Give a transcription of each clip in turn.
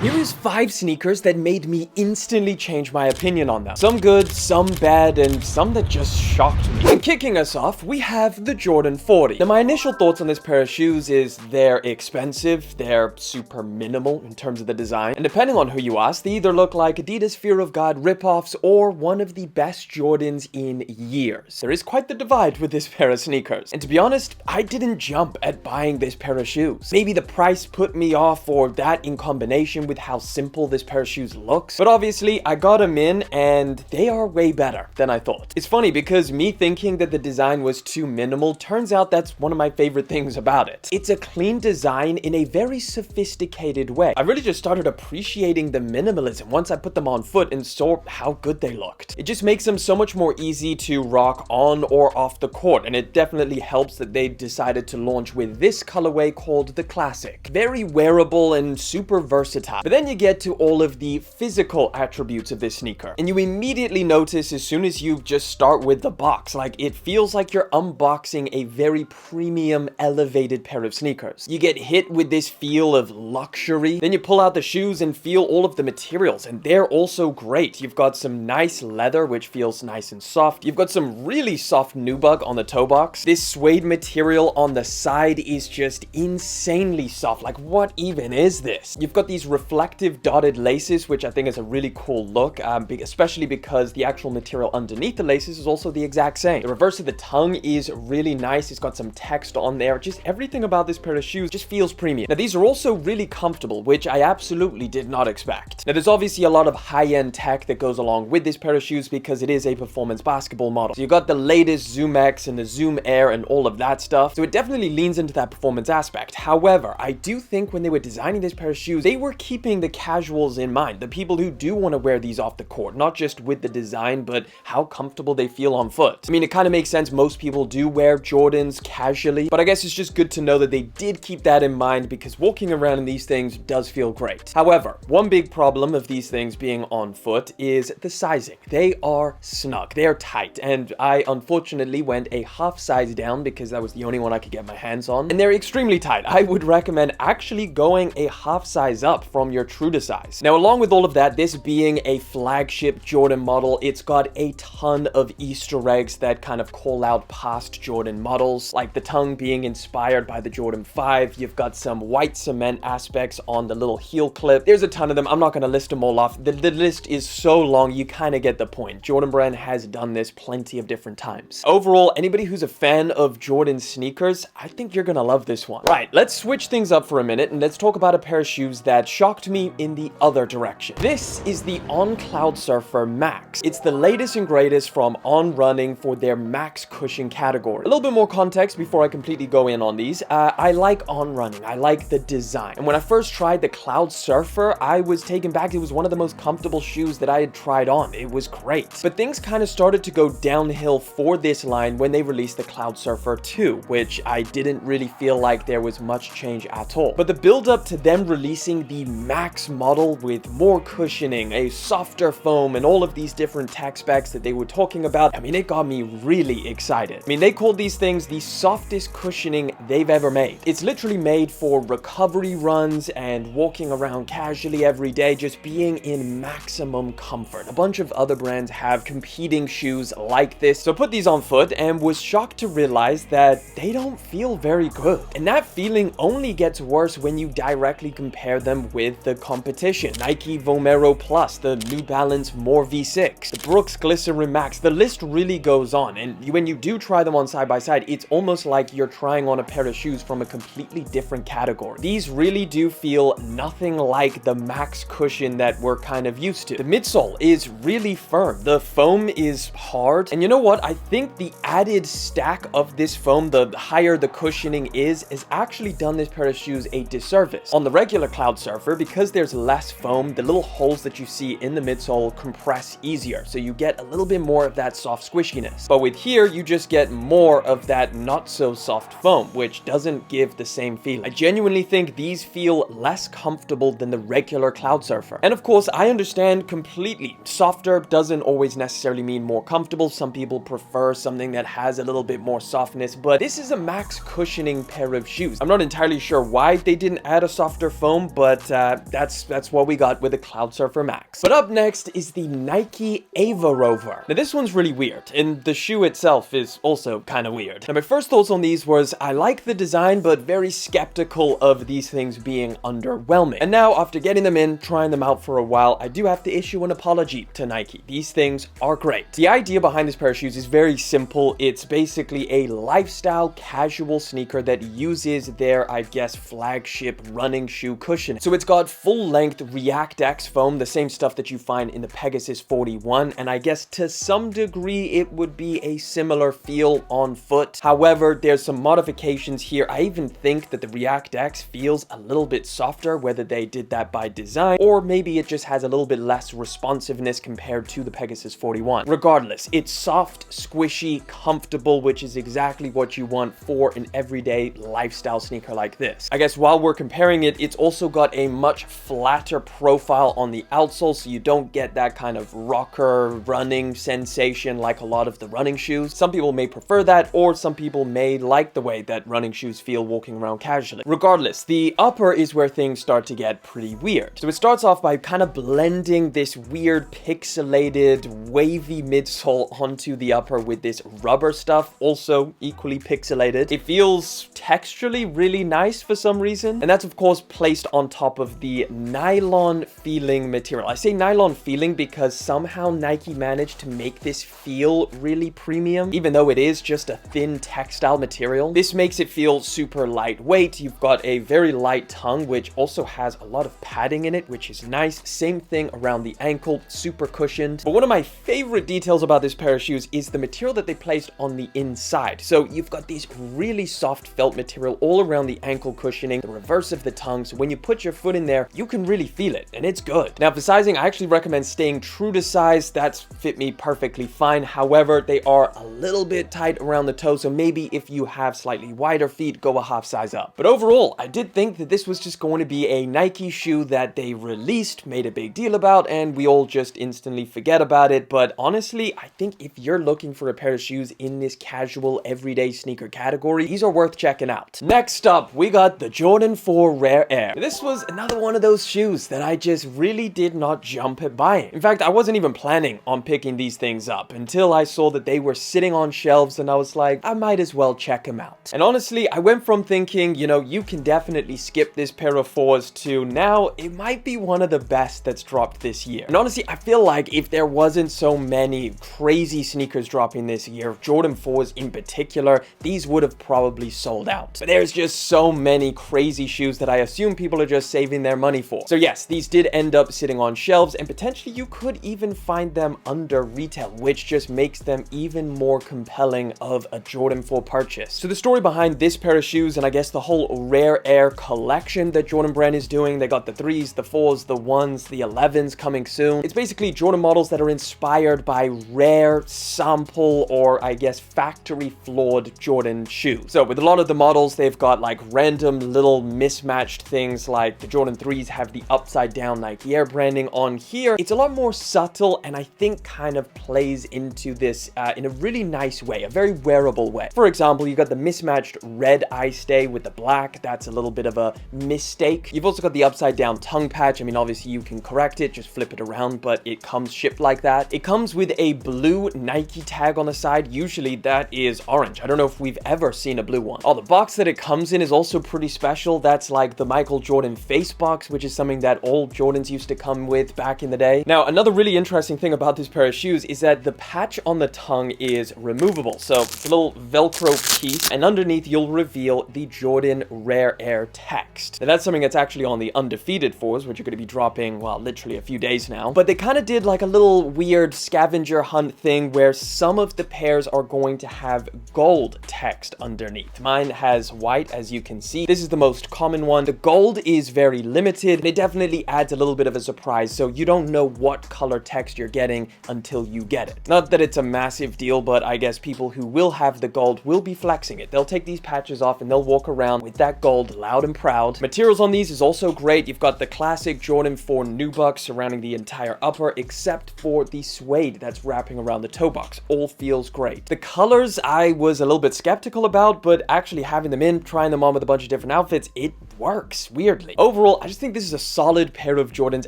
Here is 5 sneakers that made me instantly change my opinion on them. Some good, some bad, and some that just shocked me. And kicking us off, we have the Jordan 40. Now, my initial thoughts on this pair of shoes is they're expensive, they're super minimal in terms of the design, and depending on who you ask, they either look like Adidas Fear of God ripoffs or one of the best Jordans in years. There is quite the divide with this pair of sneakers. And to be honest, I didn't jump at buying this pair of shoes. Maybe the price put me off, or that in combination with how simple this pair of shoes looks. But obviously, I got them in and they are way better than I thought. It's funny because me thinking that the design was too minimal, turns out that's one of my favorite things about it. It's a clean design in a very sophisticated way. I really just started appreciating the minimalism once I put them on foot and saw how good they looked. It just makes them so much more easy to rock on or off the court, and it definitely helps that they decided to launch with this colorway called the Classic. Very wearable and super versatile. But then you get to all of the physical attributes of this sneaker, and you immediately notice as soon as you just start with the box, like it feels like you're unboxing a very premium, elevated pair of sneakers. You get hit with this feel of luxury, then you pull out the shoes and feel all of the materials, and they're also great. You've got some nice leather, which feels nice and soft. You've got some really soft nubuck on the toe box. This suede material on the side is just insanely soft. Like, what even is this? You've got these reflective dotted laces, which I think is a really cool look, especially because the actual material underneath the laces is also the exact same. The reverse of the tongue is really nice. It's got some text on there. Just everything about this pair of shoes just feels premium. Now, these are also really comfortable, which I absolutely did not expect. Now, there's obviously a lot of high-end tech that goes along with this pair of shoes because it is a performance basketball model. So you've got the latest Zoom X and the Zoom Air and all of that stuff. So it definitely leans into that performance aspect. However, I do think when they were designing this pair of shoes, they were keeping the casuals in mind, the people who do want to wear these off the court, not just with the design, but how comfortable they feel on foot. I mean, it kind of makes sense. Most people do wear Jordans casually, but I guess it's just good to know that they did keep that in mind because walking around in these things does feel great. However, one big problem of these things being on foot is the sizing. They are snug, they are tight, and I unfortunately went a half size down because that was the only one I could get my hands on, and they're extremely tight. I would recommend actually going a half size up from your true to size. Now, along with all of that, this being a flagship Jordan model, it's got a ton of Easter eggs that kind of call out past Jordan models, like the tongue being inspired by the Jordan 5. You've got some white cement aspects on the little heel clip. There's a ton of them. I'm not going to list them all off. The list is so long, you kind of get the point. Jordan Brand has done this plenty of different times. Overall, anybody who's a fan of Jordan sneakers, I think you're going to love this one. Right, let's switch things up for a minute and let's talk about a pair of shoes that shocked me in the other direction. This is the On Cloudsurfer Max. It's the latest and greatest from On Running for their Max cushion category. A little bit more context before I completely go in on these. I like On Running. I like the design. And when I first tried the Cloudsurfer, I was taken back. It was one of the most comfortable shoes that I had tried on. It was great. But things kind of started to go downhill for this line when they released the Cloudsurfer 2, which I didn't really feel like there was much change at all. But the build up to them releasing the Max model with more cushioning, a softer foam, and all of these different tech specs that they were talking about, I mean, it got me really excited. I mean, they called these things the softest cushioning they've ever made. It's literally made for recovery runs and walking around casually every day, just being in maximum comfort. A bunch of other brands have competing shoes like this, so I put these on foot and was shocked to realize that they don't feel very good. And that feeling only gets worse when you directly compare them with the competition. Nike Vomero Plus, the New Balance More V6, the Brooks Glycerin Max. The list really goes on, and when you do try them on side by side, it's almost like you're trying on a pair of shoes from a completely different category. These really do feel nothing like the Max cushion that we're kind of used to. The midsole is really firm. The foam is hard, and you know what? I think the added stack of this foam, the higher the cushioning is actually done this pair of shoes a disservice. On the regular Cloudsurfer, because there's less foam, the little holes that you see in the midsole compress easier, so you get a little bit more of that soft squishiness. But with here, you just get more of that not so soft foam, which doesn't give the same feeling. I genuinely think these feel less comfortable than the regular Cloudsurfer. And of course, I understand completely. Softer doesn't always necessarily mean more comfortable. Some people prefer something that has a little bit more softness, but this is a Max cushioning pair of shoes. I'm not entirely sure why they didn't add a softer foam, but that's what we got with the Cloudsurfer Max. But up next is the Nike Ava Rover. Now this one's really weird, and the shoe itself is also kind of weird. Now my first thoughts on these was I like the design, but very skeptical of these things being underwhelming. And now after getting them in, trying them out for a while, I do have to issue an apology to Nike. These things are great. The idea behind this pair of shoes is very simple. It's basically a lifestyle casual sneaker that uses their, I guess, flagship running shoe cushion. So it's got full-length React X foam, the same stuff that you find in the Pegasus 41, and I guess to some degree it would be a similar feel on foot. However, there's some modifications here. I even think that the React X feels a little bit softer, whether they did that by design or maybe it just has a little bit less responsiveness compared to the Pegasus 41. Regardless, it's soft, squishy, comfortable, which is exactly what you want for an everyday lifestyle sneaker like this. I guess while we're comparing it, it's also got a much flatter profile on the outsole, so you don't get that kind of rocker running sensation like a lot of the running shoes. Some people may prefer that, or some people may like the way that running shoes feel walking around casually. Regardless, the upper is where things start to get pretty weird. So it starts off by kind of blending this weird pixelated wavy midsole onto the upper with this rubber stuff, also equally pixelated. It feels texturally really nice for some reason, and that's of course placed on top of the nylon feeling material. I say nylon feeling because somehow Nike managed to make this feel really premium, even though it is just a thin textile material. This makes it feel super lightweight. You've got a very light tongue, which also has a lot of padding in it, which is nice. Same thing around the ankle, super cushioned. But one of my favorite details about this pair of shoes is the material that they placed on the inside. So you've got this really soft felt material all around the ankle cushioning, the reverse of the tongue. So when you put your foot in there, you can really feel it, and it's good. Now for sizing, I actually recommend staying true to size. That's fit me perfectly fine. However, they are a little bit tight around the toe, so maybe if you have slightly wider feet, go a half size up. But overall, I did think that this was just going to be a Nike shoe that they released, made a big deal about, and we all just instantly forget about it. But honestly, I think if you're looking for a pair of shoes in this casual everyday sneaker category, these are worth checking out. Next up, we got the Jordan 4 Rare Air. This was another one of those shoes that I just really did not jump at buying. In fact, I wasn't even planning on picking these things up until I saw that they were sitting on shelves, and I was like, I might as well check them out. And honestly, I went from thinking, you know, you can definitely skip this pair of 4s to now it might be one of the best that's dropped this year. And honestly, I feel like if there wasn't so many crazy sneakers dropping this year, Jordan 4s in particular, these would have probably sold out. But there's just so many crazy shoes that I assume people are just saving their money for. So yes, these did end up sitting on shelves, and potentially you could even find them under retail, which just makes them even more compelling of a Jordan 4 purchase. So the story behind this pair of shoes, and I guess the whole Rare Air collection that Jordan brand is doing, they got the 3s, the 4s, the 1s, the 11s coming soon. It's basically Jordan models that are inspired by rare, sample, or I guess factory flawed Jordan shoes. So with a lot of the models, they've got like random little mismatched things, like the Jordan 3s have the upside down Nike Air branding. On here, it's a lot more subtle, and I think kind of plays into this in a really nice way, a very wearable way. For example, you got the mismatched red eye stay with the black. That's a little bit of a mistake. You've also got the upside down tongue patch. I mean, obviously you can correct it, just flip it around, but it comes shipped like that. It comes with a blue Nike tag on the side. Usually that is orange. I don't know if we've ever seen a blue one. Oh, the box that it comes in is also pretty special. That's like the Michael Jordan face box, which is something that all Jordans used to come with back in the day. Now, another really interesting thing about this pair of shoes is that the patch on the tongue is removable. So it's a little Velcro piece, and underneath you'll reveal the Jordan Rare Air text. Now, that's something that's actually on the Undefeated 4s, which are going to be dropping, well, literally a few days now. But they kind of did like a little weird scavenger hunt thing where some of the pairs are going to have gold text underneath. Mine has white, as you can see. This is the most common one. The gold is very limited, and it definitely adds a little bit of a surprise, so you don't know what color text you're getting until you get it. Not that it's a massive deal, but I guess people who will have the gold will be flexing it. They'll take these patches off and they'll walk around with that gold loud and proud. Materials on these is also great. You've got the classic Jordan 4 nubuck surrounding the entire upper, except for the suede that's wrapping around the toe box. All feels great. The colors I was a little bit skeptical about, but actually having them in, trying them on with a bunch of different outfits, it works, weirdly. Overall, I just think this is a solid pair of Jordans,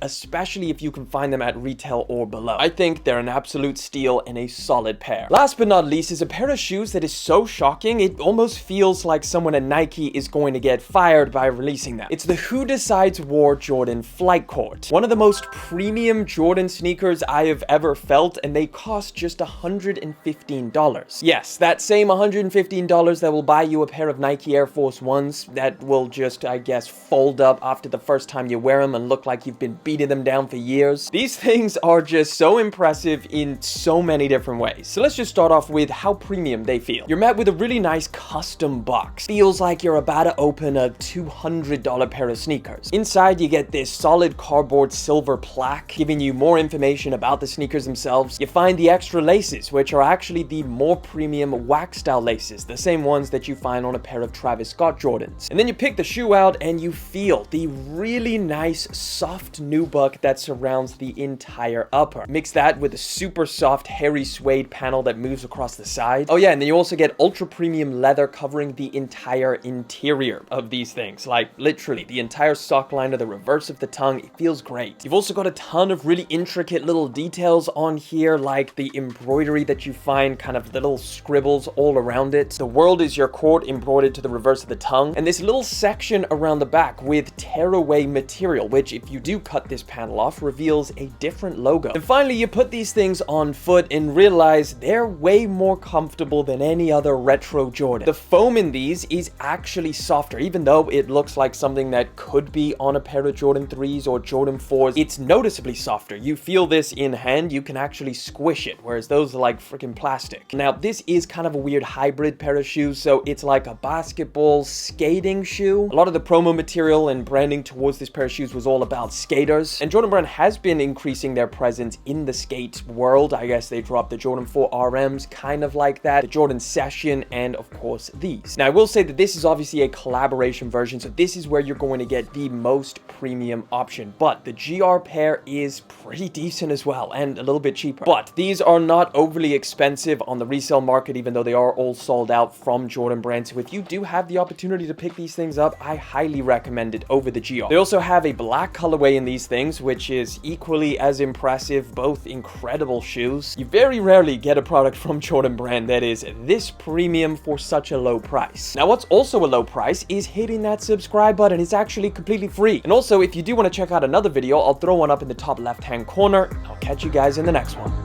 especially if you can find them at retail or below. I think they're an absolute steal and a solid pair. Last but not least is a pair of shoes that is so shocking, it almost feels like someone at Nike is going to get fired by releasing them. It's the Who Decides War Jordan Flight Court. One of the most premium Jordan sneakers I have ever felt, and they cost just $115. Yes, that same $115 that will buy you a pair of Nike Air Force Ones that will just, I guess, fold up after the first time you wear them and look like you've been beating them down for years. These things are just so impressive in so many different ways. So let's just start off with how premium they feel. You're met with a really nice custom box. Feels like you're about to open a $200 pair of sneakers. Inside, you get this solid cardboard silver plaque, giving you more information about the sneakers themselves. You find the extra laces, which are actually the more premium wax style laces, the same ones that you find on a pair of Travis Scott Jordans. And then you pick the shoe out and you feel the really nice soft nubuck that surrounds the entire upper. Mix that with a super soft hairy suede panel that moves across the side. Oh yeah, and then you also get ultra premium leather covering the entire interior of these things. Like literally the entire sock line to the reverse of the tongue. It feels great. You've also got a ton of really intricate little details on here, like the embroidery that you find, kind of little scribbles all around it. The world is your court embroidered to the reverse of the tongue, and this little section around the back with tearaway material, which if you do cut this panel off, reveals a different logo. And finally, you put these things on foot and realize they're way more comfortable than any other retro Jordan. The foam in these is actually softer, even though it looks like something that could be on a pair of Jordan 3s or Jordan 4s. It's noticeably softer. You feel this in hand, you can actually squish it, whereas those are like freaking plastic. Now, this is kind of a weird hybrid pair of shoes, so it's like a basketball skating shoe. A lot of the promo material and branding towards this pair of shoes was all about skaters, and Jordan Brand has been increasing their presence in the skate world. I guess they dropped the Jordan 4 RMs, kind of like that, the Jordan Session, and of course these. Now, I will say that this is obviously a collaboration version, so this is where you're going to get the most premium option, but the GR pair is pretty decent as well, and a little bit cheaper. But these are not overly expensive on the resale market, even though they are all sold out from Jordan Brand. So if you do have the opportunity to pick these things up, I highly recommend it over the GR. They also have a black colorway in these things, which is equally as impressive. Both incredible shoes. You very rarely get a product from Jordan Brand that is this premium for such a low price. Now, what's also a low price is hitting that subscribe button. It's actually completely free. And also, if you do want to check out another video, I'll throw one up in the top left-hand corner. I'll catch you guys in the next one.